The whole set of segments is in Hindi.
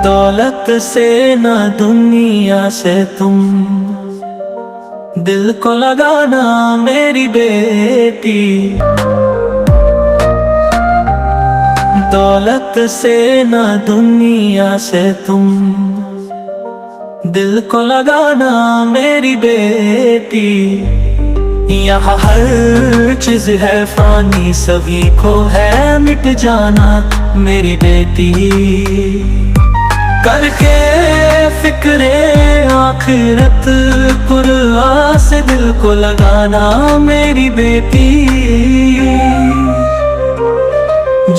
दौलत से ना दुनिया से तुम दिल को लगाना मेरी बेटी। दौलत से ना दुनिया से तुम दिल को लगाना मेरी बेटी। यहाँ हर चीज है फानी, सभी को है मिट जाना मेरी बेटी। करके फिक्रे आखिरत कुरान से दिल को लगाना मेरी बेटी।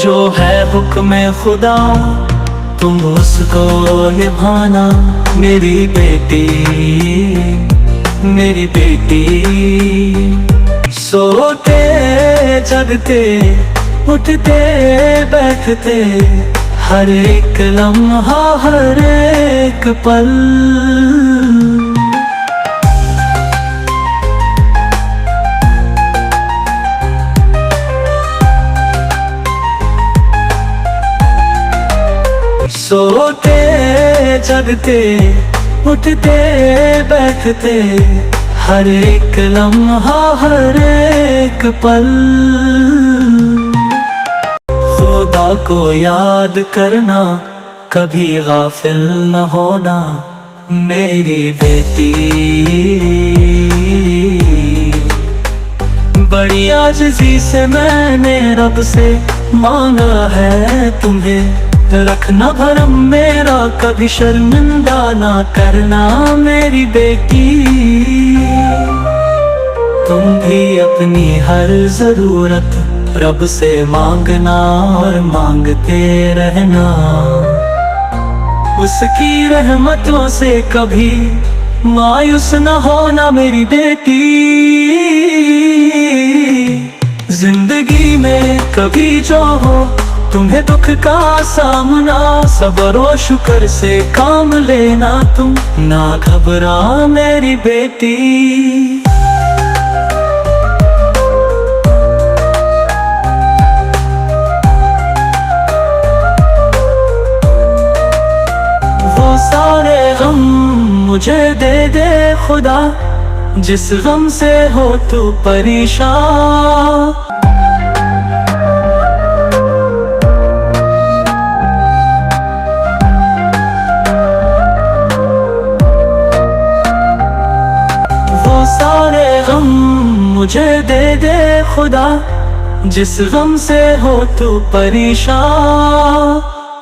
जो है हुक्म खुदा तुम उसको निभाना मेरी बेटी, मेरी बेटी। सोते जगते उठते बैठते हर एक लम्हा हर एक पल सोते जगते उठते बैठते हर एक लम्हा हर एक पल खुदा को याद करना, कभी गाफिल न होना मेरी बेटी। बड़ी आजिज़ी से मैंने रब से मांगा है तुम्हें, रखना भरम मेरा कभी शर्मिंदा ना करना मेरी बेटी। तुम भी अपनी हर जरूरत रब से मांगना और मांगते रहना, उसकी रहमतों से कभी मायूस न होना मेरी बेटी। जिंदगी में कभी जो हो तुम्हें दुख का सामना, सब्र और शुक्र से काम लेना तुम, ना घबरा मेरी बेटी। वो सारे गम मुझे दे दे खुदा, जिस गम से हो तू परेशान। सारे गम मुझे दे दे खुदा, जिस गम से हो तू परेशान।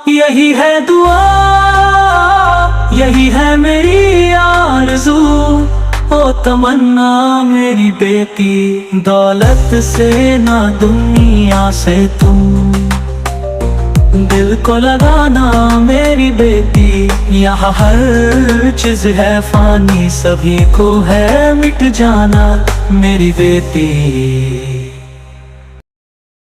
यही है दुआ, यही है मेरी आरज़ू ओ तमन्ना मेरी बेटी। दौलत से ना दुनिया से तुम दिल को लगाना मेरी बेटी। यहाँ हर चीज है फानी, सभी को है मिट जाना मेरी बेटी।